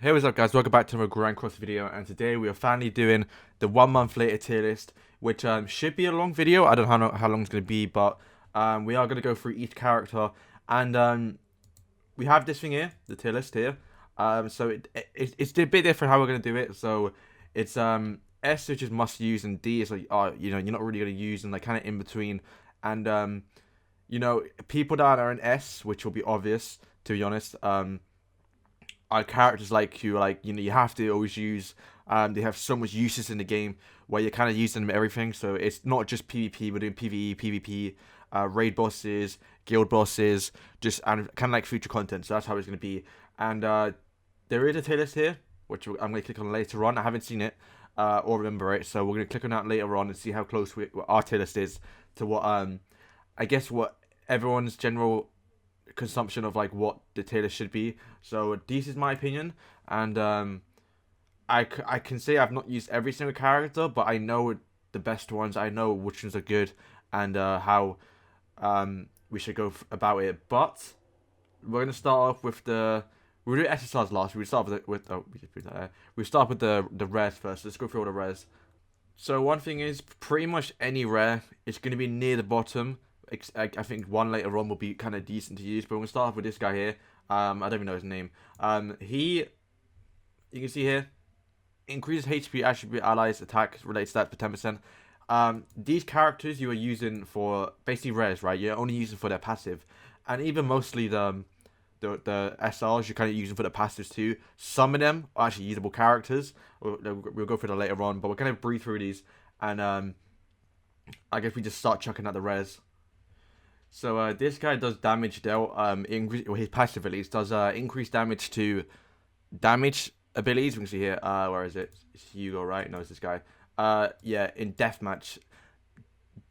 Hey, what's up, guys? Welcome back to another Grand Cross video, and today we are finally doing the 1 month later tier list, which should be a long video. I don't know how long it's going to be, but we are going to go through each character, and we have this thing here, the tier list here. So it's a bit different how we're going to do it. So it's S, which is must use, and D is like you're not really going to use, and like kind of in between, and people that are in S, which will be obvious to be honest. Are characters like you have to always use. They have so much uses in the game where you're kind of using them everything. So it's not just PvP. We're doing PvE, PvP, raid bosses, guild bosses, just and kind of like future content. So that's how it's going to be. And there is a tier list here, which I'm going to click on later on. I haven't seen it or remember it, so we're going to click on that later on and see how close our tier list is to what I guess what everyone's general consumption of like what the tier list should be. So this is my opinion, and I can say I've not used every single character, but I know the best ones. I know which ones are good and how we should go about it. But we're gonna start off with we'll do SSRs last. We start with we just put that there. We start with the rares first. Let's go through all the rares. So one thing is, pretty much any rare is going to be near the bottom. I think one later on will be kind of decent to use, but we're going to start off with this guy here. I don't even know his name. You can see here, increases HP, attribute, allies, attack, related stats for 10%. These characters you are using for basically rares, right? You're only using for their passive, and even mostly the SRs you're kind of using for the passives too. Some of them are actually usable characters. We'll go through that later on, but we're going to breathe through these, and I guess we just start chucking out the rares. So this guy does damage dealt. His passive at least does increase damage to damage abilities. We can see here. Where is it? It's Hugo, right? No, it's this guy. Yeah, in deathmatch,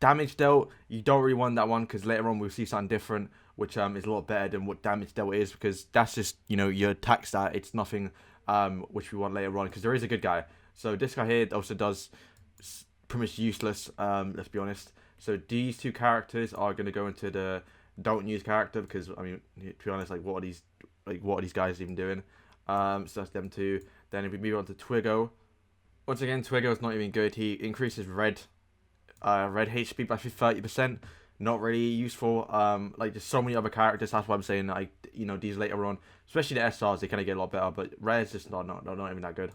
damage dealt. You don't really want that one because later on we'll see something different, which is a lot better than what damage dealt is, because that's just your attack stat. It's nothing which we want later on, because there is a good guy. So this guy here also does pretty much useless. Let's be honest. So these two characters are going to go into the don't use character, because I mean, to be honest, what are these guys even doing? So that's them two. Then if we move on to Twiggo, once again Twiggo is not even good. He increases red HP by 30%. Not really useful. There's so many other characters. That's why I'm saying these later on, especially the SRs, they kind of get a lot better. But red's just not even that good.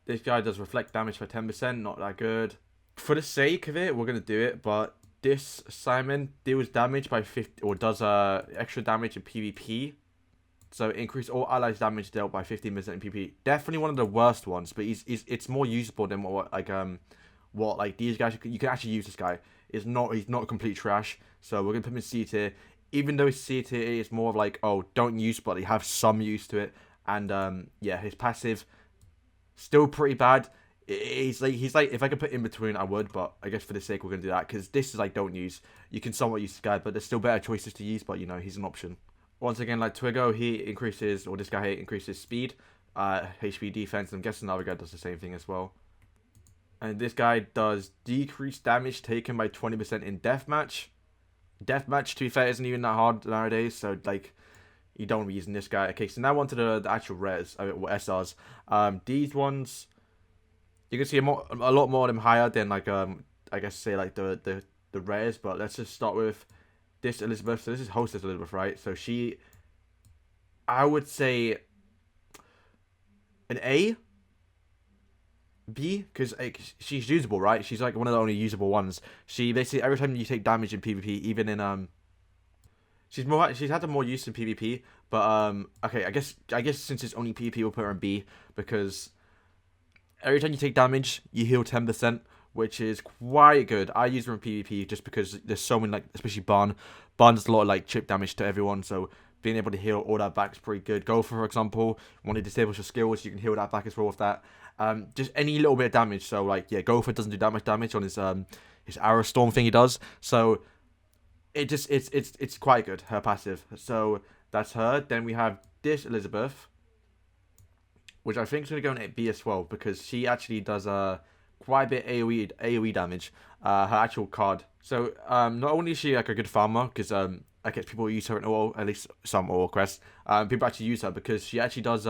This guy does reflect damage for 10%. Not that good. For the sake of it, we're gonna do it, but this Simon deals damage by 50, or does extra damage in PvP. So increase all allies damage dealt by 15% in PvP. Definitely one of the worst ones, but it's more usable than what these guys. You can actually use this guy. He's not complete trash. So we're gonna put him in C tier. Even though his C tier is more of don't use, but they have some use to it. And yeah, his passive still pretty bad. He's like if I could put in between, I would, but I guess for the sake we're gonna do that, because this is don't use. You can somewhat use this guy, but there's still better choices to use. But he's an option. Once again, like Twiggo, he increases, or this guy here increases speed, HP, defense. I'm guessing the other guy does the same thing as well. And this guy does decrease damage taken by 20% in deathmatch. Deathmatch, to be fair, isn't even that hard nowadays, so you don't want to be using this guy. Okay, so now on to the actual rares, SRs. These ones, you can see a lot more of them higher than I guess say the rares. But let's just start with this Elizabeth. So this is hostess Elizabeth, right? So I would say an A, B, because she's usable, right? She's one of the only usable ones. She basically, every time you take damage in PvP, even in she's had more use in PvP. But okay, I guess since it's only PvP, we'll put her in B, because every time you take damage, you heal 10%, which is quite good. I use her in PvP just because there's so many, especially Barn. Barn does a lot of chip damage to everyone, so being able to heal all that back is pretty good. Gowther, for example, when it disables your skills, you can heal that back as well with that. Just any little bit of damage. So yeah, Gowther doesn't do that much damage on his arrow storm thing he does. So it's quite good, her passive. So that's her. Then we have this Elizabeth, which I think is going to go in B as well, because she actually does quite a bit AoE damage. Her actual card. So not only is she a good farmer, because I guess people use her in all, at least some all quests. People actually use her because she actually does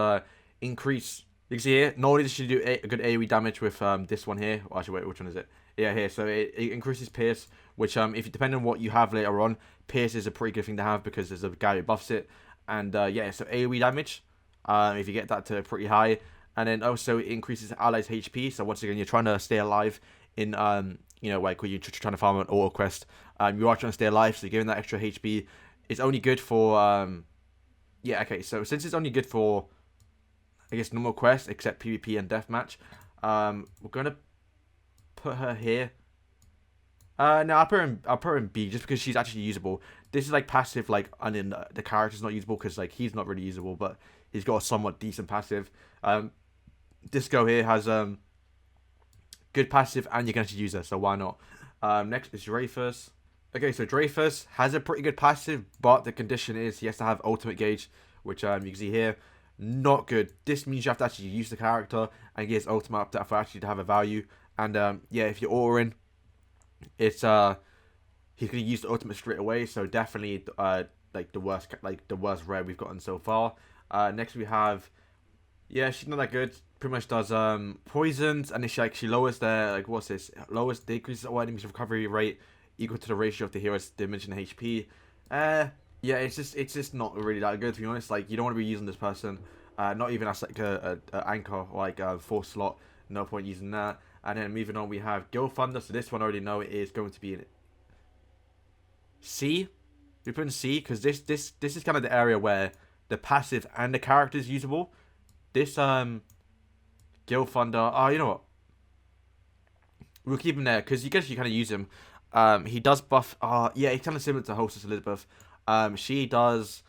increase. You can see here, not only does she do a good AoE damage with this one here. Well, actually, wait, which one is it? Yeah, here. So it increases Pierce, which if you depend on what you have later on, Pierce is a pretty good thing to have because there's a guy who buffs it. And yeah, so AoE damage, if you get that to pretty high, and then also it increases allies' HP. So once again, you're trying to stay alive in you know, like when you're trying to farm an auto quest, you are trying to stay alive. So giving that extra HP is only good for yeah, okay. So since it's only good for, I guess, normal quests except PvP and deathmatch, we're gonna put her here. No, I'll put her in B just because she's actually usable. This is like passive, like, and then the character's not usable because like he's not really usable, but he's got a somewhat decent passive. Disco here has good passive, and you can actually use her, so why not? Next is Dreyfus. Okay, so Dreyfus has a pretty good passive, but the condition is he has to have ultimate gauge, which you can see here. Not good. This means you have to actually use the character and get his ultimate up for actually to have a value. And yeah, if you're ordering, it's he's gonna use the ultimate straight away. So definitely like the worst rare we've gotten so far. Next we have, yeah, she's not that good. Pretty much does poisons, and she lowers their, like, what's this? Lowers, decreases all enemies recovery rate equal to the ratio of the hero's dimension HP. Yeah, it's just not really that good, to be honest. Like, you don't want to be using this person, not even as like a anchor or like a 4th slot. No point using that. And then moving on, we have Gowther. So this one I already know is going to be in C. We put in C because this is kind of the area where the passive and the character is usable. This Gowther. Oh, you know what? We'll keep him there because you guess you kind of use him. He does buff. Yeah, he's kind of similar to Hostess Elizabeth. She does.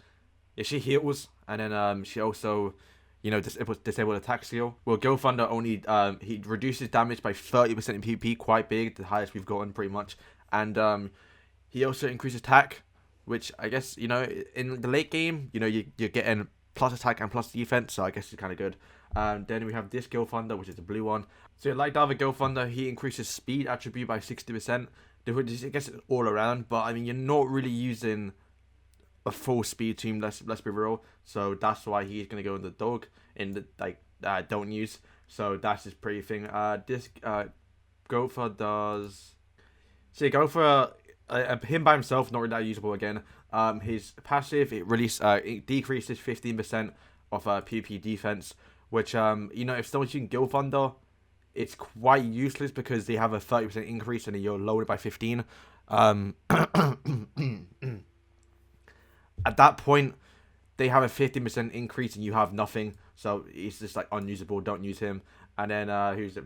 Yeah, she heals, and then she also, you know, disable attack skill. Well, Gowther only he reduces damage by 30% in PvP, quite big, the highest we've gotten pretty much, and he also increases attack, which I guess, you know, in the late game, you know, you're getting plus attack and plus defense, so I guess it's kind of good. Then we have this Gowther, which is the blue one. So like the other Gowther, he increases speed attribute by 60%. I guess it's all around, but I mean, you're not really using a full speed team. Let's be real. So that's why he's gonna go in the dog in the like don't use. So that's his pretty thing. This Gowther does. See, Gowther, him by himself not really that usable again. His passive it decreases 15% of PvP defense, which you know, if someone's using Gowther, it's quite useless because they have a 30% increase and you're lowered by 15. At that point, they have a 15% increase and you have nothing. So he's just like unusable. Don't use him. And then who's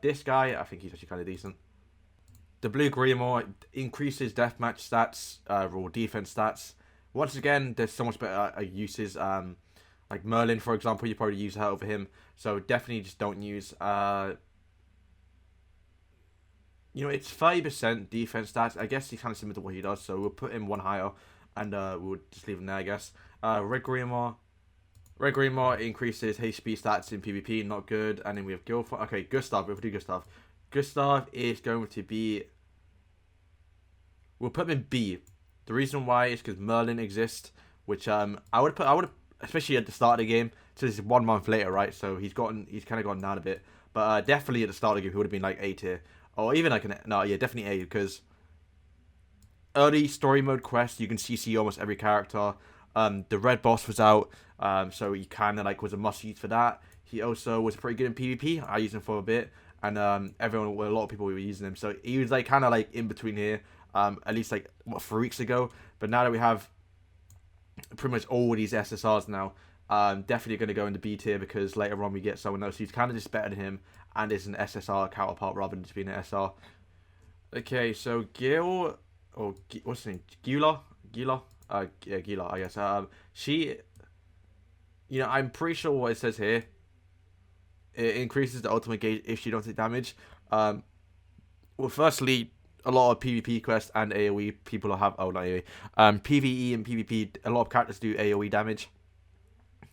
this guy? I think he's actually kind of decent. The blue Grimoire increases deathmatch stats, or defense stats. Once again, there's so much better uses. Like Merlin, for example, you probably use her over him. So definitely just don't use. You know, it's 30% defense stats. I guess he's kind of similar to what he does. So we'll put him one higher. And we'll just leave him there, I guess. Red Grimoire. Red Grimoire increases HP stats in PvP, not good. And then we have Gowther. Okay, Gustav. We'll do Gustav. Gustav is going to be. We'll put him in B. The reason why is because Merlin exists, which I would especially at the start of the game. So this is 1 month later, right? So he's kind of gone down a bit. But definitely at the start of the game, he would have been like A tier, or even like definitely A, because early story mode quests, you can CC almost every character. The red boss was out, so he kind of like was a must use for that. He also was pretty good in PvP. I used him for a bit, and a lot of people were using him. So he was like kind of like in between here. At least like 3 weeks ago. But now that we have pretty much all these SSRs now, definitely going to go into B tier because later on we get someone else who's kind of just better than him and is an SSR counterpart rather than just being an SR. Okay, so Gil. Or what's her name? Gila? Yeah, Gila, I guess. She, you know, I'm pretty sure what it says here. It increases the ultimate gauge if she don't take damage. Well, firstly, a lot of PvP quests and AoE people have. Oh, not AoE. PvE and PvP, a lot of characters do AoE damage.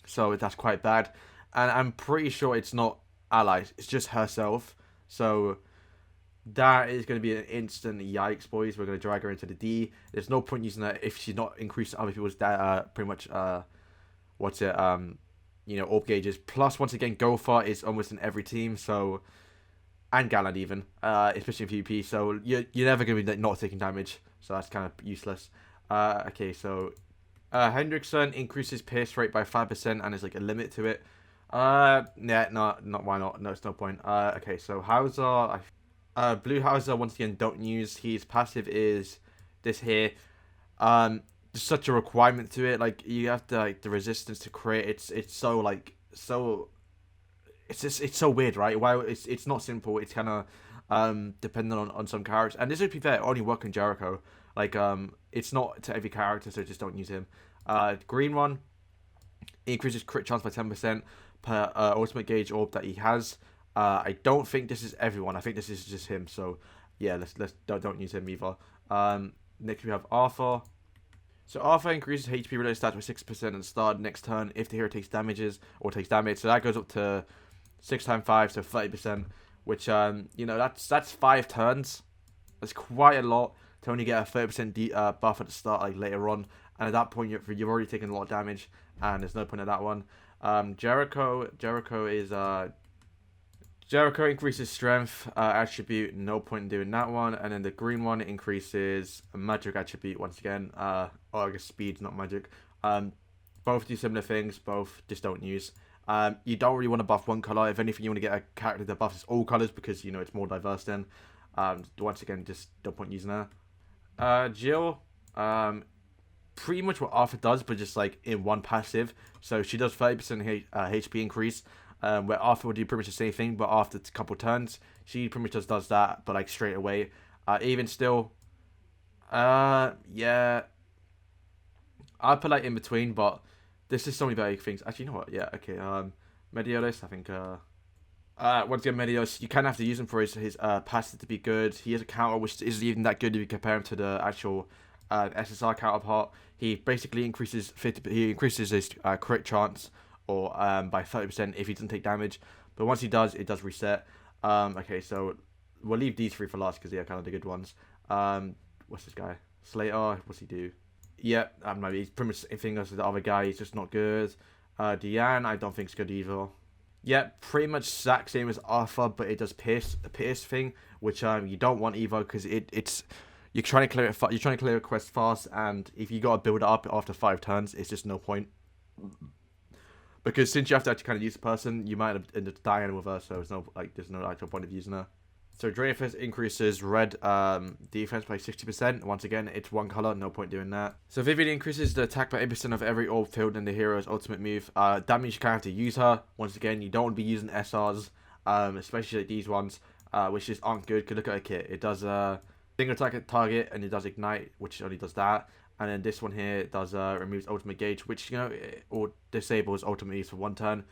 So that's quite bad. And I'm pretty sure it's not allies. It's just herself. So that is going to be an instant yikes, boys. We're going to drag her into the D. There's no point using that if she's not increasing other people's pretty much what's it orb gauges. Plus, once again, Gowther is almost in every team, so, and Galland even, especially in PvP. So you're never gonna be not taking damage. So that's kind of useless. Okay, so Hendrickson increases pierce rate by 5%, and there's like a limit to it. Yeah, not why not? No, it's no point. Okay, so Hauser, Blue Hauser once again don't use. His passive is this here. There's such a requirement to it. Like you have to the resistance to crit. It's so it's so weird, right? Why it's not simple. It's kind of dependent on some characters. And this would be fair, only work in Jericho. Like it's not to every character, so just don't use him. Green one increases crit chance by 10% per ultimate gauge orb that he has. I don't think this is everyone. I think this is just him. So yeah, let's don't use him either. Next we have Arthur. So Arthur increases HP related stats by 6% at the start next turn if the hero takes damage. So that goes up to 6 times 5, so 30%. Which that's 5 turns. That's quite a lot to only get a 30% buff at the start, like later on. And at that point, you've already taken a lot of damage, and there's no point at that one. Jericho increases strength attribute, no point in doing that one. And then the green one increases magic attribute once again. Or I guess speed, not magic. Both do similar things, both just don't use. You don't really want to buff one color. If anything, you want to get a character that buffs all colors because it's more diverse then. Once again, just don't point using her. Jill, pretty much what Arthur does, but just like in one passive. So she does 30% HP increase. Where Arthur will do pretty much the same thing, but after a couple turns, she pretty much just does that, but like straight away. Even still, yeah, I'll put like in between, but this is so many better things. Actually, you know what? Yeah, okay. Mediolis, I think. Once again, Mediolis, you kind of have to use him for his passive to be good. He has a counter which isn't even that good if you compare him to the actual SSR counterpart. He basically increases his crit chance or by 30% if he doesn't take damage, but once he does, it does reset. Okay, so we'll leave these 3 for last because they're kind of the good ones. What's this guy? Slater, what's he do? Yeah, I don't know, he's pretty much the same thing as the other guy, he's just not good. Deanne, I don't think it's good either. Yeah, pretty much exact same as Arthur, but it does the pierce thing, which you don't want either because it's you're trying to clear it. You're trying to clear a quest fast, and if you gotta build it up after 5 turns, it's just no point. Because since you have to actually kind of use the person, you might end up dying with her, so there's no actual point of using her. So Dreyfus increases red defense by 60%. Once again, it's one color, no point doing that. So Vivian increases the attack by 8% of every orb filled in the hero's ultimate move. That means you kind of have to use her. Once again, you don't want to be using SRs, especially like these ones, which just aren't good. Because look at her kit. It does single attack at target, and it does ignite, which only does that. And then this one here does removes ultimate gauge, which or disables ultimate use for 1 turn.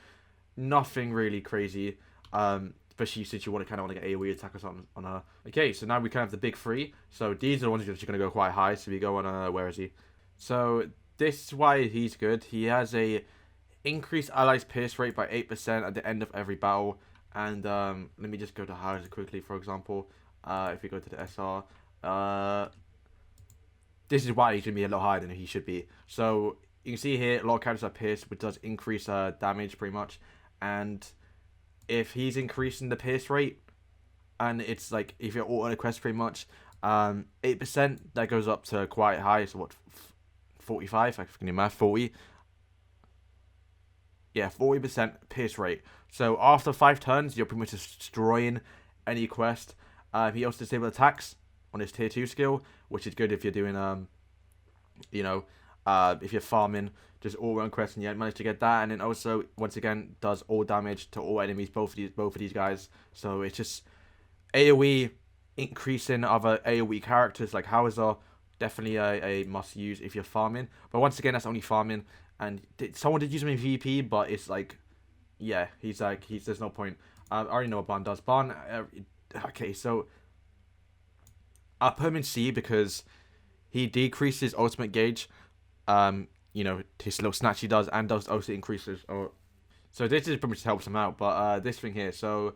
Nothing really crazy, especially since you kind of want to get AoE attack or something on her. Okay, so now we kind of have the big 3. So these are the ones that are going to go quite high. So we go on where is he? So this is why he's good. He has a increased allies pierce rate by 8% at the end of every battle. And let me just go to Hauser quickly, for example. If we go to the SR, this is why he's going to be a lot higher than he should be. So you can see here, a lot of characters are pierced, which does increase damage pretty much. And if he's increasing the pierce rate, and it's like, if you're auto quest pretty much, 8%, that goes up to quite high. So what, 45? I can do math, 40. Yeah, 40% pierce rate. So after 5 turns, you're pretty much destroying any quest. He also disables attacks on his tier 2 skill, which is good if you're doing if you're farming just all run quests and you manage to get that. And then also once again does all damage to all enemies, both of these guys. So it's just AoE increasing other AoE characters like Hauser, definitely a must use if you're farming. But once again, that's only farming. And someone did use him in VP, but it's like, yeah, there's no point. I already know what Barn does. Barn, okay, so I'll put him in C because he decreases ultimate gauge. His little snatch he does, and does also increases. So this is pretty much helps him out. But this thing here, so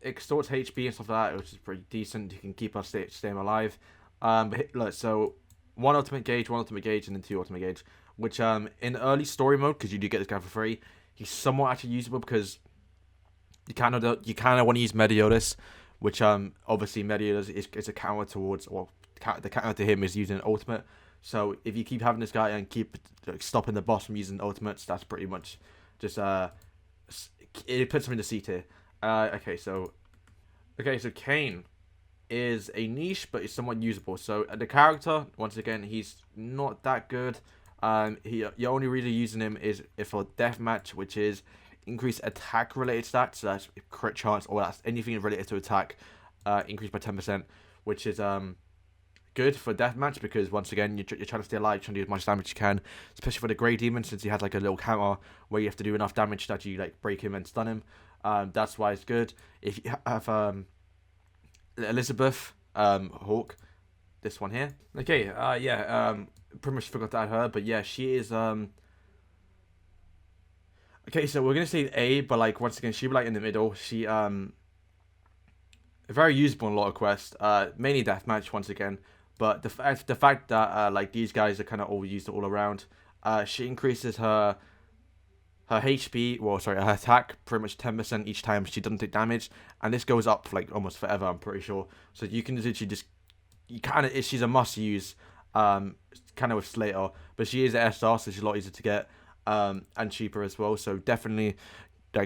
extorts HP and stuff like that, which is pretty decent. You can keep us staying alive. But look, so one ultimate gauge, and then 2 ultimate gauge. which in early story mode, because you do get this guy for free, he's somewhat actually usable because you kind of want to use Meliodas, which obviously Meliodas is a counter towards, well, the counter to him is using ultimate. So if you keep having this guy and keep stopping the boss from using ultimates, that's pretty much just it puts him in the C tier. Okay, so Kane is a niche, but it's somewhat usable. So the character, once again, he's not that good. You're only really using him is if for deathmatch, which is increased attack related stats. So that's crit chance, or that's anything related to attack, increased by 10%, which is good for deathmatch because once again you're trying to stay alive, trying to do as much damage as you can, especially for the Grey Demon since he has like a little counter where you have to do enough damage that you like break him and stun him. That's why it's good. If you have Elizabeth Hawk, this one here. Okay, pretty much forgot to add her, but yeah, she is okay, so we're gonna say A, but like once again, she'll be like in the middle. She very usable in a lot of quests, mainly deathmatch once again. But the fact that like these guys are kind of all used all around, she increases her HP, well sorry, her attack pretty much 10% each time she doesn't take damage, and this goes up for like almost forever, I'm pretty sure. So you can literally just she's a must use, kind of with Slater, but she is an SR, so she's a lot easier to get, and cheaper as well. So definitely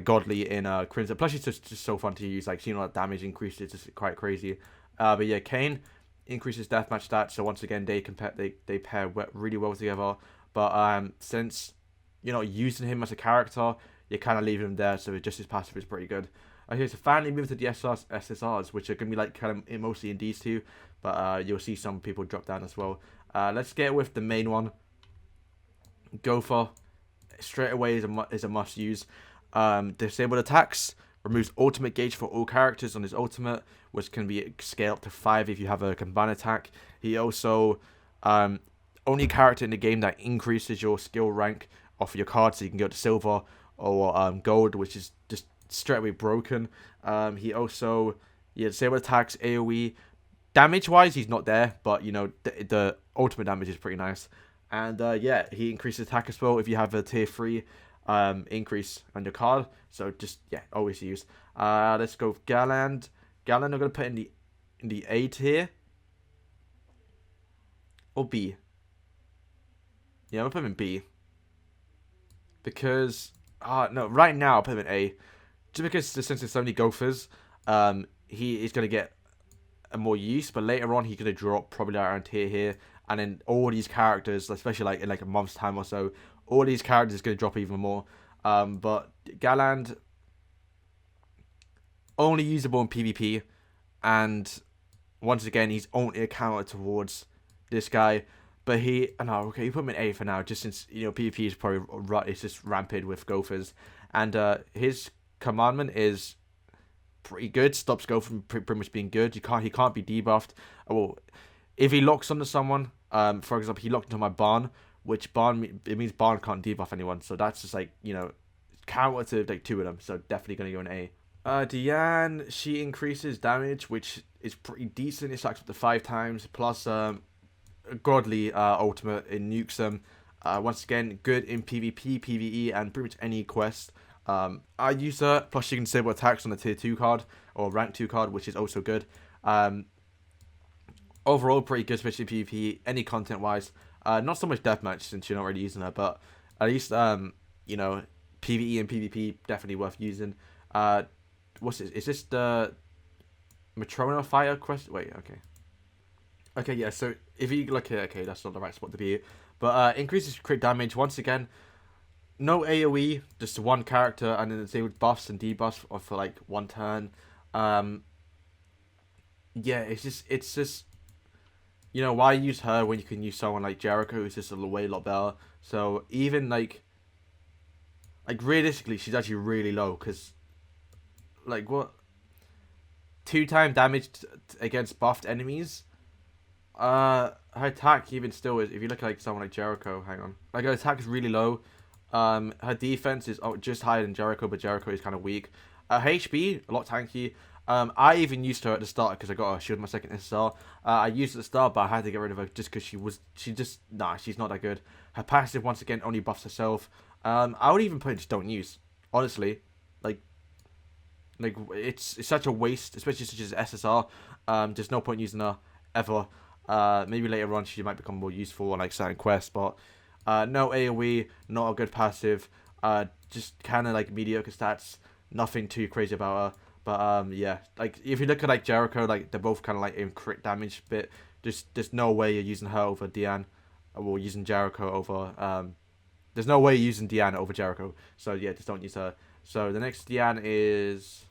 godly in Crimson. Plus she's just so fun to use, like seeing all that damage increase is just quite crazy. But yeah, Kane increases deathmatch stats, so once again they pair really well together. But since you're not using him as a character, you kind of leave him there, so just his passive is pretty good. Okay, so finally move to the SSRs, which are going to be like kind of mostly in these two, but you'll see some people drop down as well. Let's get with the main one. Gowther, straight away is a must use. Disabled attacks, removes ultimate gauge for all characters on his ultimate, which can be scaled up to 5 if you have a combined attack. He also only character in the game that increases your skill rank off your card, so you can go to silver or gold, which is just straight away broken. He also disabled attacks, AoE. Damage wise, he's not there, but you know the ultimate damage is pretty nice. And yeah, he increases attack as well if you have a tier 3 increase on your card. So just always use. Let's go with Galland. Galland I'm gonna put in the A tier or B. Yeah, I'm gonna put him in B because no, right now I'll put him in A, just because since there's so many Gowthers, he is gonna get a more use, but later on he's gonna drop probably around here, and then all these characters, especially like in like a month's time or so, all these characters is gonna drop even more. But Galland only usable in PvP, and once again he's only a counter towards this guy. But you put him in A for now, just since PvP is probably it's just rampant with Gowthers, and his commandment is pretty good. Stops Go from pretty much being good. He can't be debuffed. Well, if he locks onto someone, for example, he locked into my barn, which barn it means barn can't debuff anyone. So that's just like counter to like 2 of them. So definitely gonna go in A. Diane, she increases damage, which is pretty decent. It stacks up to 5 times plus godly ultimate. It nukes them. Once again, good in PvP, PvE, and pretty much any quest. I use her, plus she can disable attacks on the tier 2 card or rank 2 card, which is also good. Overall, pretty good, especially PvP, any content wise. Not so much deathmatch since you're not really using her, but at least PvE and PvP definitely worth using. What's this? Is this the Matrona Fire quest? Wait, okay, yeah. So if you look here, okay, that's not the right spot to be, but increases crit damage once again. No AoE, just one character, and then disabled buffs and debuffs for like 1 turn. Yeah, it's just why use her when you can use someone like Jericho, who's just a lot better. So even like realistically, she's actually really low, because like what 2-time damage against buffed enemies. Her attack even still is, if you look at like someone like Jericho, hang on, like her attack is really low. Her defense is just higher than Jericho, but Jericho is kind of weak. HP, a lot tanky. I even used her at the start because I got her. She was my second SR. I used her at the start, but I had to get rid of her just because she's not that good. Her passive, once again, only buffs herself. I would even put it just don't use. Honestly. Like it's such a waste, especially such as SSR. There's no point using her ever. Maybe later on she might become more useful on like certain quests, but no AoE, not a good passive. Just kind of like mediocre stats. Nothing too crazy about her. But yeah, like if you look at like Jericho, like they're both kind of like in crit damage bit. There's no way you're using her over Diane, or using Jericho over. There's no way you're using Diane over Jericho. So yeah, just don't use her. So the next Diane is.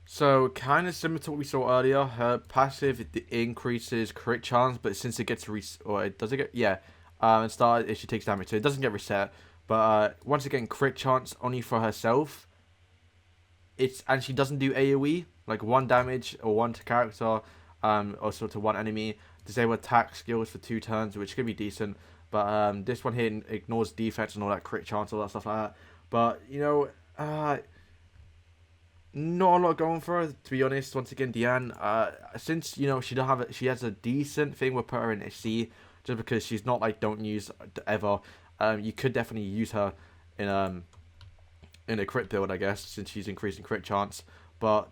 So, kind of similar to what we saw earlier, her passive it increases crit chance, but since it gets or it does it get, yeah, and start if she takes damage, so it doesn't get reset. But once again, crit chance only for herself. And she doesn't do AOE, like 1 damage or 1 to character, also to 1 enemy. Disable attack skills for 2 turns, which could be decent. But this one here ignores defense and all that crit chance, all that stuff like that. But you know, not a lot going for her, to be honest. Once again, Diane, since you know she has a decent thing, we'll put her in a C, just because she's not like don't use ever. You could definitely use her in a crit build, I guess, since she's increasing crit chance. But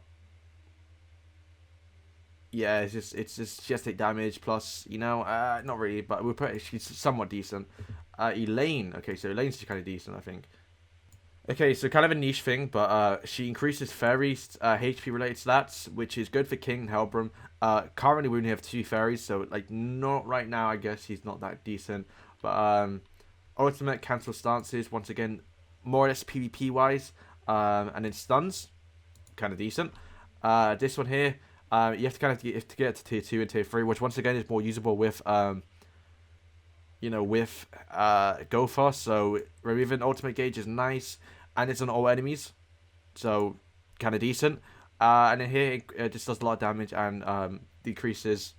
yeah, it's just she has to take damage plus, you know, not really, but we'll put she's somewhat decent. Elaine, okay, so Elaine's kind of decent, I think. Okay, so kind of a niche thing, but she increases fairies HP related stats, which is good for King and Helbram. Currently we only have 2 fairies, so like not right now. I guess he's not that decent. But ultimate cancel stances, once again, more or less PvP wise, and then stuns, kind of decent. This one here, you have to get to tier 2 and tier 3, which once again is more usable with you know, with Gowther. So removing ultimate gauge is nice, and it's on all enemies, so kind of decent. And then here it just does a lot of damage and decreases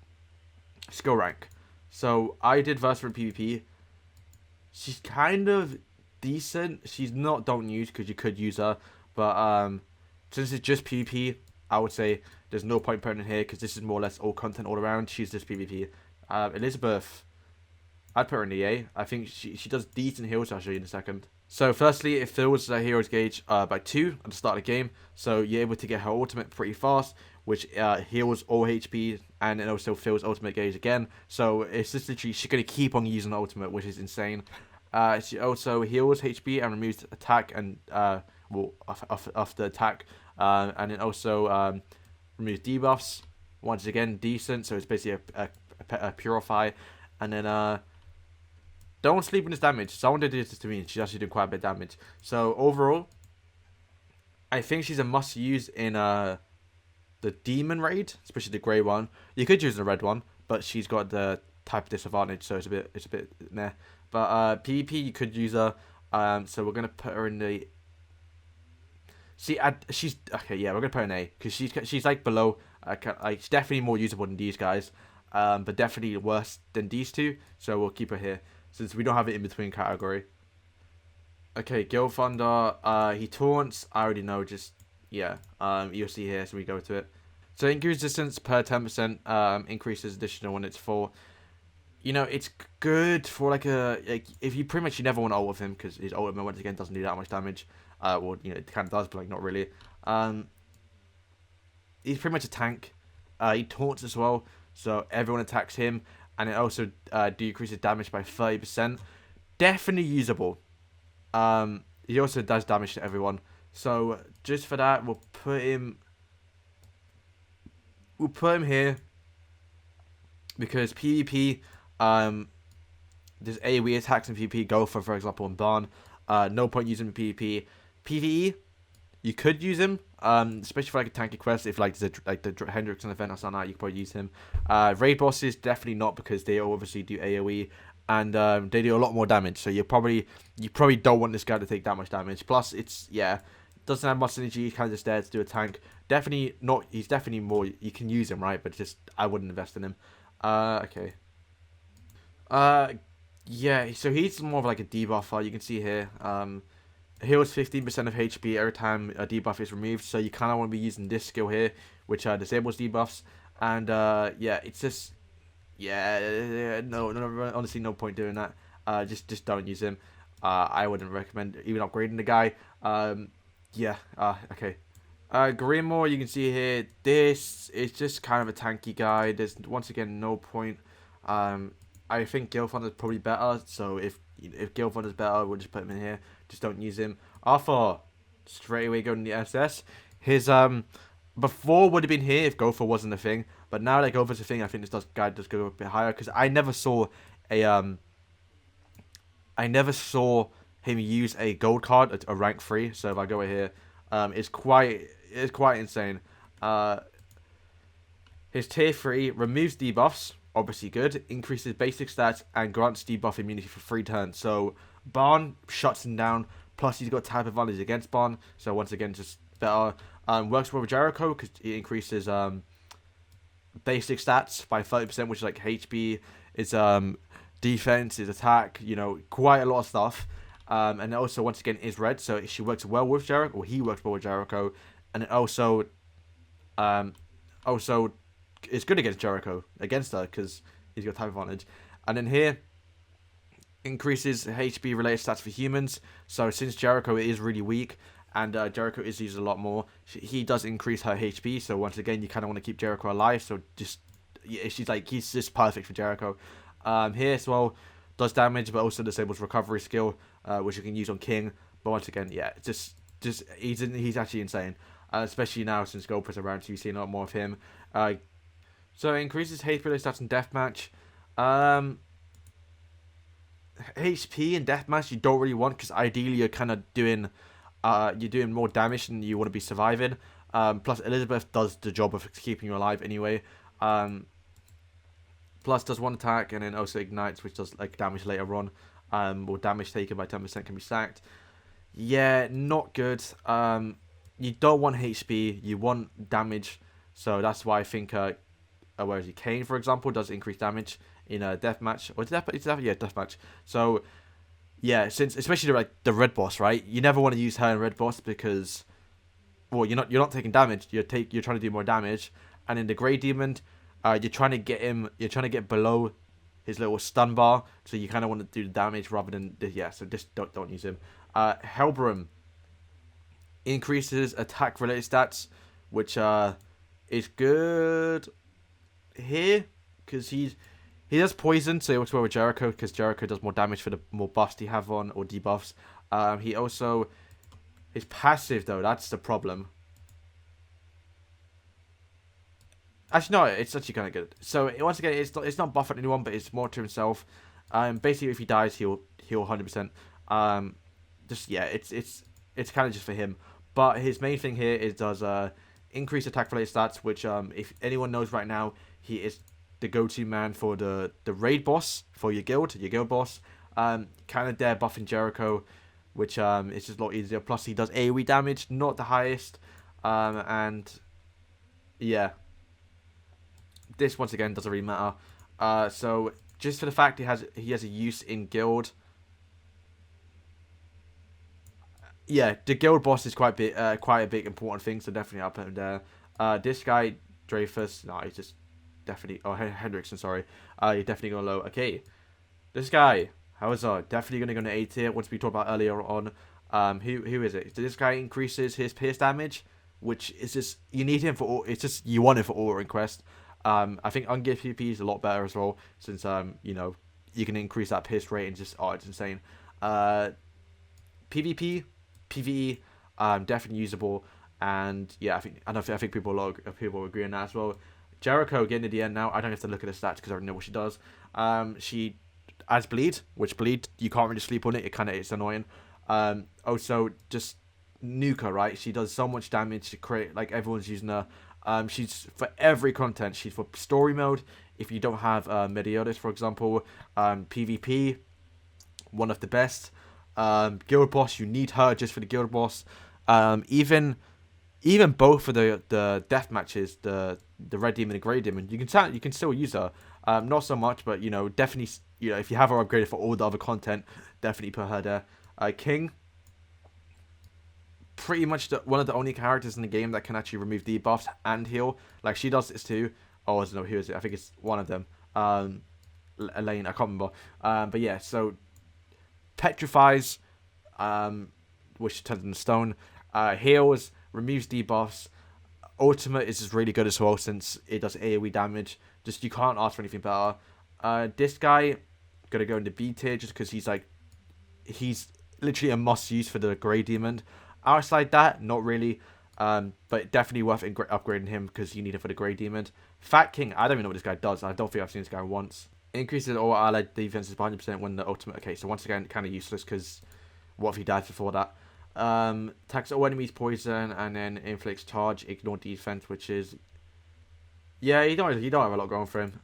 skill rank. So I did Versa in PvP. She's kind of decent. She's not don't use, because you could use her, but since it's just PvP, I would say there's no point putting in here, because this is more or less all content all around. She's just PvP. Elizabeth, I'd put her in the A. I think she does decent heals. I'll show you in a second. So firstly, it fills the hero's gauge by 2 at the start of the game. So you're able to get her ultimate pretty fast, which heals all HP, and it also fills ultimate gauge again. So it's just literally, she's going to keep on using ultimate, which is insane. She also heals HP and removes attack and, well, off the attack. And then also removes debuffs. Once again, decent. So it's basically a purify. And then don't sleep on this damage. Someone did this to me, and she's actually doing quite a bit of damage. So overall, I think she's a must-use in the demon raid, especially the grey one. You could use the red one, but she's got the type disadvantage, so it's a bit meh. But PvP, you could use her. So we're gonna put her in the. She's okay. Yeah, we're gonna put her in A, because she's like below. Like she's definitely more usable than these guys, but definitely worse than these two. So we'll keep her here, since we don't have it in between category. Okay, Gilthunder, he taunts, I already know, just, yeah, you'll see here, so we go to it. So increase distance per 10%, increases additional when it's full. You know, it's good for like if you pretty much, you never want to ult with him, because his ultimate, once again, doesn't do that much damage. Well, you know, it kind of does, but like not really. He's pretty much a tank. He taunts as well, so everyone attacks him. And it also decreases damage by 30%. Definitely usable. He also does damage to everyone. So just for that, we'll put him here, because PvP, there's AoE attacks in PvP. Gowther, for example, and Barn. No point using him in PvP. PvE, you could use him, especially for like a tanky quest. If like there's the Hendrickson event or something like that, you could probably use him. Raid bosses, definitely not, because they obviously do AoE, and they do a lot more damage. So you probably don't want this guy to take that much damage. Plus, doesn't have much synergy. He's kind of just there to do a tank. Definitely not. He's definitely more. You can use him, right? But just I wouldn't invest in him. Okay. Yeah. So he's more of like a debuffer. You can see here. Heals 15% of HP every time a debuff is removed, so you kind of want to be using this skill here, which disables debuffs. And yeah, it's just, yeah, no, honestly, no point doing that. Just don't use him. I wouldn't recommend even upgrading the guy. Yeah. Okay. Greenmore, you can see here, this is just kind of a tanky guy. There's, once again, no point. I think Gowther is probably better, so if Gowther is better, we'll just put him in here. Just don't use him. Arthur, straight away going to the SS. His, before would have been here if Gowther wasn't a thing, but now that Gowther's a thing, I think this guy does go a bit higher, because I never saw him use a gold card, a rank 3, so if I go here, it's quite insane. His tier 3 removes debuffs, obviously good, increases basic stats, and grants debuff immunity for 3 turns. So Barn shuts him down, plus he's got type advantage against Barn, so once again, just better. Works well with Jericho, because it increases basic stats by 30%, which is like HP, is defense, is attack, you know, quite a lot of stuff. And also, once again, is red, so she works well with Jericho, or he works well with Jericho, and it also it's good against Jericho, against her, because he's got type advantage. And then here, increases HP related stats for humans, so since Jericho is really weak, and Jericho is used a lot more, he does increase her HP, so once again, you kind of want to keep Jericho alive, so just, yeah, he's just perfect for Jericho. Here as well, does damage, but also disables recovery skill, which you can use on King. But once again, yeah, just he's actually insane, especially now since Gowther's around, so you've seen a lot more of him. So it increases HP related stats in deathmatch. HP in deathmatch you don't really want, because ideally you're kind of doing more damage than you want to be surviving. Plus Elizabeth does the job of keeping you alive anyway. Plus does 1 attack, and then also ignites, which does like damage later on. Or damage taken by 10% can be stacked. Yeah, not good. You don't want HP, you want damage. So that's why I think where is he? Kane, for example, does increase damage in a deathmatch. Or deathmatch. So yeah, since especially the red boss, right? You never want to use her in red boss, because, well, you're not taking damage. You're trying to do more damage. And in the grey demon, you're trying to get him. You're trying to get below his little stun bar, so you kind of want to do the damage rather than So just don't use him. Helbram increases attack related stats, which is good here, because he does poison, so it works well with Jericho, because Jericho does more damage for the more buffs you have on, or debuffs. He also, his passive though, that's the problem. Actually, no, it's actually kind of good. So once again, it's not buffing anyone, but it's more to himself. Basically, if he dies, he'll 100%. Just yeah, it's kind of just for him. But his main thing here is does increase attack related stats, which if anyone knows right now, he is the go-to man for the raid boss for your guild boss. Kind of there buffing Jericho, which is just a lot easier. Plus he does AoE damage, not the highest, and yeah. This once again doesn't really matter. So just for the fact he has a use in guild. Yeah, the guild boss is quite a big important thing. So definitely I'll put him there. This guy Dreyfus, no, he's just definitely. Oh, Hendrickson, sorry. You're definitely going low. Okay, this guy, how is definitely going to go to A tier. Once we talked about earlier on. Who is it? So this guy increases his pierce damage, which is just you need him for. It's just you want him for auto inquest. I think ungift PvP is a lot better as well, since you know, you can increase that pierce rate and just it's insane. PvP, PvE, definitely usable, and yeah, I think people agree on that as well. Jericho getting to the end now. I don't have to look at the stats because I already know what she does. She adds bleed, which bleed you can't really sleep on it. It's annoying. Also just Nuka, right? She does so much damage to create, like, everyone's using her. She's for every content. She's for story mode. If you don't have Meliodas, for example, PvP, one of the best. Guild boss, you need her just for the guild boss. Even both for the death matches, the red demon and grey demon, you can still use her. Not so much, but you know, definitely, you know, if you have her upgraded for all the other content, definitely put her there. King, pretty much one of the only characters in the game that can actually remove debuffs and heal. Like, she does this too. Oh, I don't know who is it. I think it's one of them. Elaine, I can't remember. But yeah, so petrifies, which turns into stone. Heals, removes debuffs. Ultimate is just really good as well since it does AoE damage. Just you can't ask for anything better. This guy gonna go into B tier just because he's literally a must use for the Grey Demon. Outside that, not really. But definitely worth upgrading him because you need it for the Grey Demon. Fat King, I don't even know what this guy does. I don't think I've seen this guy once. Increases all allied defenses by 100% when the ultimate. Okay, so once again, kind of useless because what if he dies before that? Attacks all enemies poison and then inflicts charge, ignore defense, which is yeah, you don't have a lot going for him.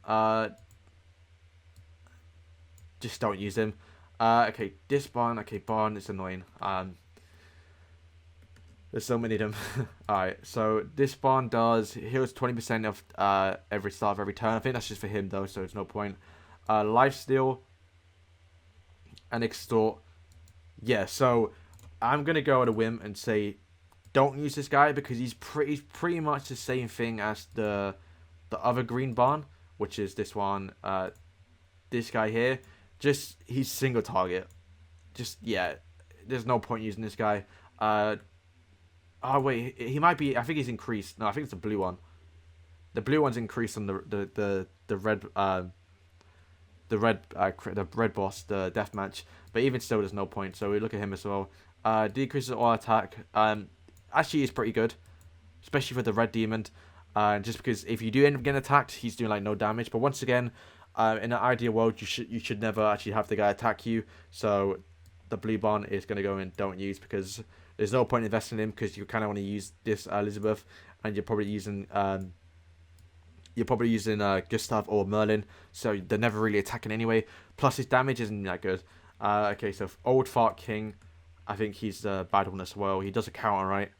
Just don't use him. Okay, this Barn. Okay, Barn is annoying. There's so many of them. Alright, so this Barn does heals 20% of every start of every turn. I think that's just for him though, so it's no point. Lifesteal and extort. Yeah, so I'm gonna go on a whim and say don't use this guy because he's pretty much the same thing as the other green Barn, which is this one. This guy here. Just he's single target. Just yeah, there's no point using this guy. Oh wait, he might be. I think he's increased. No, I think it's the blue one. The blue one's increased on the red the red boss, the deathmatch. But even still, there's no point. So we look at him as well. Decreases all attack. Actually, is pretty good, especially for the red demon. Just because if you do end up getting attacked, he's doing like no damage. But once again, in an ideal world, you should never actually have the guy attack you. So the blue Barn is gonna go and don't use because there's no point investing in him because you kind of want to use this Elizabeth, and you're probably using Gustav or Merlin, so they're never really attacking anyway. Plus his damage isn't that good. Okay, so Old Fart King, I think he's the bad one as well. He does a counter, right?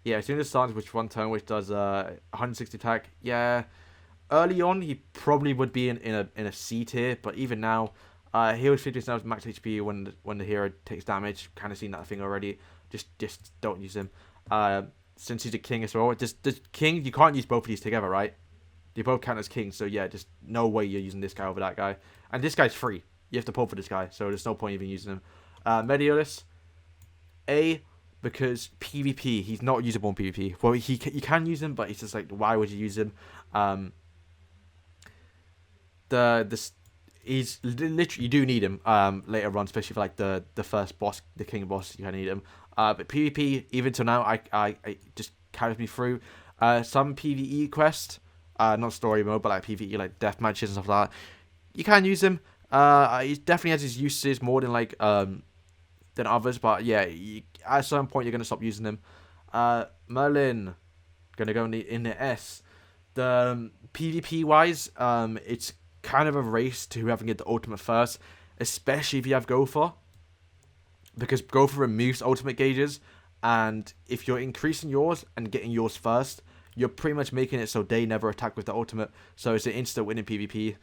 Yeah, as soon as it starts with one turn, which does 160 attack. Yeah, early on he probably would be in a C tier, but even now, he was 50% max HP when the hero takes damage. Kind of seen that thing already. Just don't use him. Since he's a king as well. Just the king, you can't use both of these together, right? They both count as kings, so yeah, just no way you're using this guy over that guy. And this guy's free. You have to pull for this guy, so there's no point even using him. Mediolis, A, because PvP, he's not usable in PvP. Well, you can use him, but it's just like, why would you use him? He's literally, you do need him later on, especially for like the first boss, the king boss. You kind of need him. But PvP, even till now, I just carries me through. Some PvE quests, not story mode, but like PvE, like death matches and stuff like that. You can use him. He definitely has his uses more than like than others, but yeah, at some point you're gonna stop using him. Merlin, gonna go in the S. The PvP wise, it's kind of a race to whoever can get the ultimate first, especially if you have Gowther, because Gowther removes ultimate gauges, and if you're increasing yours and getting yours first, you're pretty much making it so they never attack with the ultimate, so it's an instant win in PvP.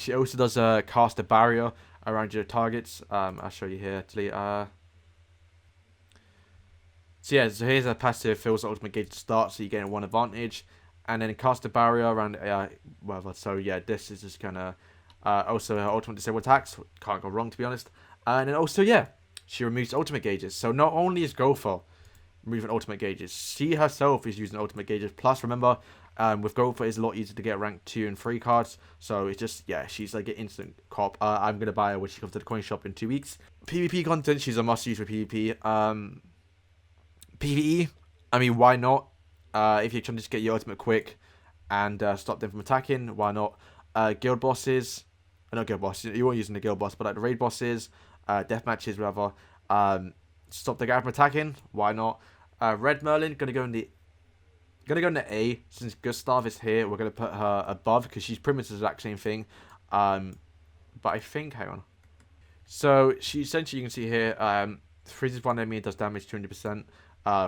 She also does cast a barrier around your targets. I'll show you here actually. So yeah, so here's a passive, fills the ultimate gauge to start, so you get one advantage. And then cast a barrier around whatever. So yeah, this is just kind of also her ultimate disable attacks. Can't go wrong, to be honest. And then also yeah, she removes ultimate gauges. So not only is Gowther removing ultimate gauges, she herself is using ultimate gauges. Plus remember, with Gowther it's a lot easier to get rank 2 and 3 cards. So it's just yeah, she's like an instant cop. I'm gonna buy her when she comes to the coin shop in 2 weeks. PvP content, she's a must use for PvP. PvE, I mean why not? If you're trying to just get your ultimate quick and stop them from attacking, why not? Guild bosses, not guild bosses, you weren't using the guild boss, but like the raid bosses, death matches, whatever. Stop the guy from attacking, why not? Red Merlin, gonna go in the A. Since Gustav is here, we're gonna put her above because she's pretty much the exact same thing. But I think, hang on. So she essentially, you can see here, freezes one enemy and does damage 200%.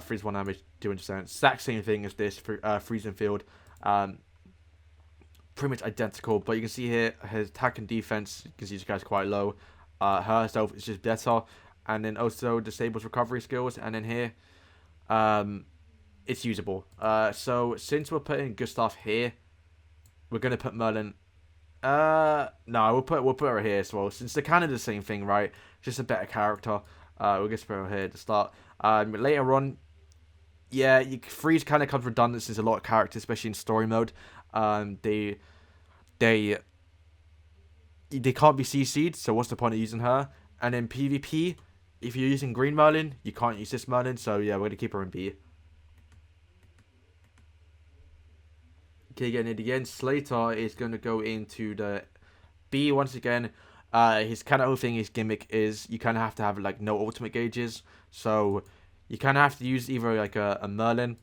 Freeze one damage 200%. Exact same thing as this freezing field. Pretty much identical, but you can see here her attack and defense. You can see this guy's quite low. Herself is just better, and then also disables recovery skills. And then here, it's usable. So since we're putting Gustav here, we're gonna put Merlin No, we'll put her here as well, since they're kind of the same thing, right? Just a better character. We'll just put her here to start. Later on, yeah, freeze kind of comes redundant since a lot of characters, especially in story mode, they they they can't be CC'd. So what's the point of using her? And in PvP, if you're using Green Merlin, you can't use this Merlin. So yeah, we're gonna keep her in B. Okay, getting it again. Slater is gonna go into the B once again. His kind of whole thing, his gimmick is you kind of have to have like no ultimate gauges, so you kind of have to use either like a Merlin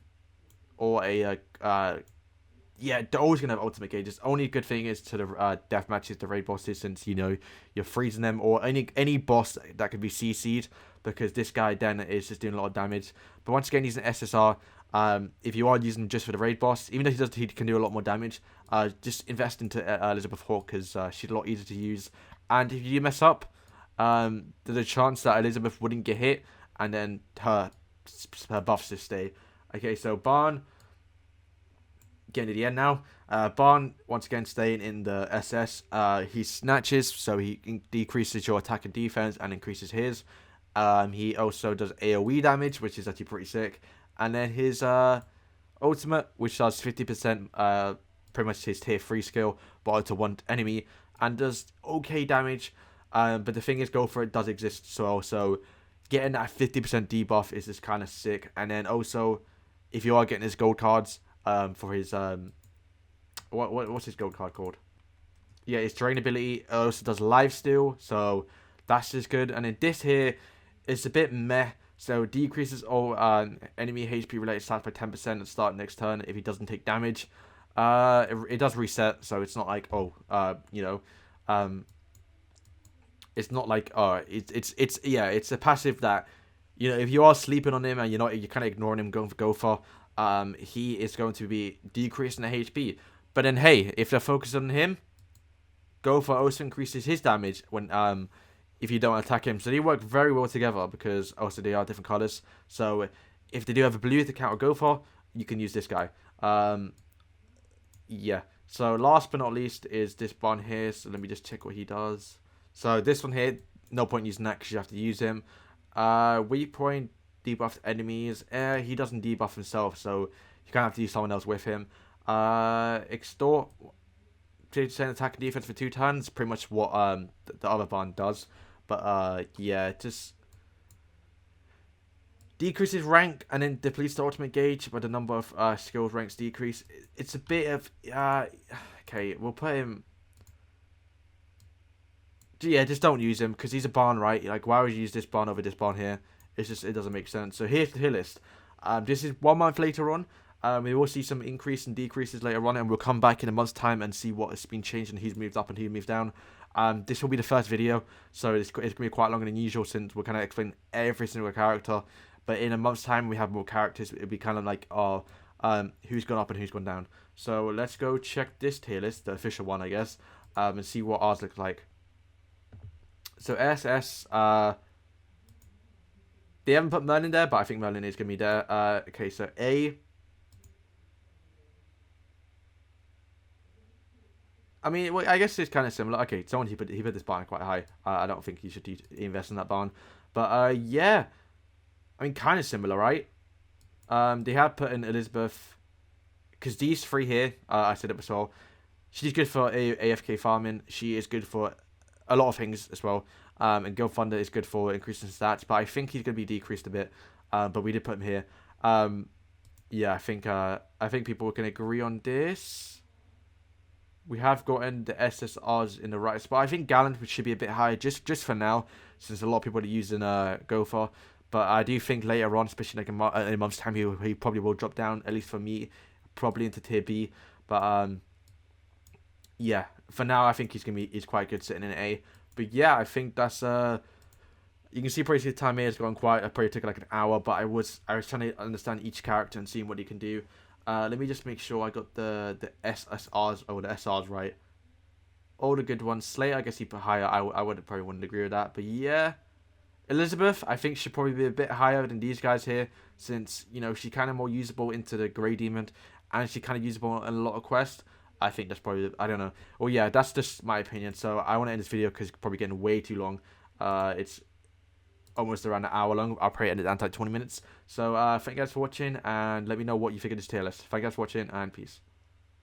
or a yeah, they're always gonna have ultimate gauges. Only good thing is to the death matches, the raid bosses, since you know you're freezing them, or any boss that could be CC'd, because this guy then is just doing a lot of damage. But once again, he's an SSR. If you are using him just for the raid boss, even though he can do a lot more damage, just invest into Elizabeth Hawke, because she's a lot easier to use. And if you mess up, there's a chance that Elizabeth wouldn't get hit, and then her buffs just stay. Okay, so Barn getting to the end now. Barn, once again, staying in the SS. He snatches, so he decreases your attack and defense and increases his. He also does AoE damage, which is actually pretty sick. And then his ultimate, which does 50%, pretty much his tier 3 skill, but to one enemy, and does okay damage. But the thing is, Gowther it does exist, so also getting that 50% debuff is just kind of sick. And then also, if you are getting his gold cards, for his what's his gold card called? Yeah, his terrain ability also does lifesteal, so that's just good. And then this here is a bit meh. So decreases all enemy HP related stats by 10% at the start of next turn if he doesn't take damage. It does reset, so it's not like it's not like it's yeah, it's a passive that if you are sleeping on him and you're kind of ignoring him, going for Gowther, he is going to be decreasing the HP. But then hey, if they're focused on him, Gowther also increases his damage when if you don't attack him. So they work very well together because also they are different colors. So if they do have a blue to counter Gowther, you can use this guy. Yeah. So last but not least is this one here. So let me just check what he does. So this one here, no point using that because you have to use him. Weak point, debuffed enemies. He doesn't debuff himself, so you kind of have to use someone else with him. Extort, 50% attack and defense for 2 turns. Pretty much what the other band does. But yeah, just decreases rank and then depletes the ultimate gauge, but the number of skills ranks decrease. It's a bit of okay, we'll put him. Yeah, just don't use him because he's a barn, right? Like, why would you use this barn over this barn here? It's just, it doesn't make sense. So here's the tier list. This is 1 month later on. We will see some increase and decreases later on, and we'll come back in a month's time and see what has been changed and who's moved up and who moved down. This will be the first video, so it's going to be quite longer than usual since we're kind of explaining every single character. But in a month's time, we have more characters. It'll be kind of like, who's gone up and who's gone down. So let's go check this tier list, the official one, I guess, and see what ours looks like. So SS, they haven't put Merlin there, but I think Merlin is going to be there. Okay, so A. I mean, well, I guess it's kind of similar. Okay, someone he put this barn quite high. I don't think he should invest in that barn. But yeah, I mean, kind of similar, right? They have put in Elizabeth, because these 3 here, I said it before. She's good for AFK farming. She is good for a lot of things as well. And Guild Thunder is good for increasing stats, but I think he's going to be decreased a bit. But we did put him here. Yeah, I think people can agree on this. We have gotten the SSRs in the right spot. I think Galland should be a bit higher just for now, since a lot of people are using Gowther. But I do think later on, especially like in a month's time, he probably will drop down, at least for me, probably into tier B. But yeah, for now I think he's quite good sitting in A. But yeah, I think that's you can see pretty the time here has gone quite. It probably took like an hour, but I was trying to understand each character and seeing what he can do. Let me just make sure I got the SSRs or the SRs right. All the good ones. Slayer, I guess he put higher. I probably wouldn't agree with that, but yeah. Elizabeth, I think should probably be a bit higher than these guys here, since she's kind of more usable into the Grey Demon, and she's kind of usable in a lot of quests. I think that's probably, I don't know. Oh yeah, that's just my opinion. So I want to end this video because it's probably getting way too long. It's almost around an hour long. I'll probably end it down to like 20 minutes. So thank you guys for watching, and let me know what you think of this tier list. Thank you guys for watching, and peace.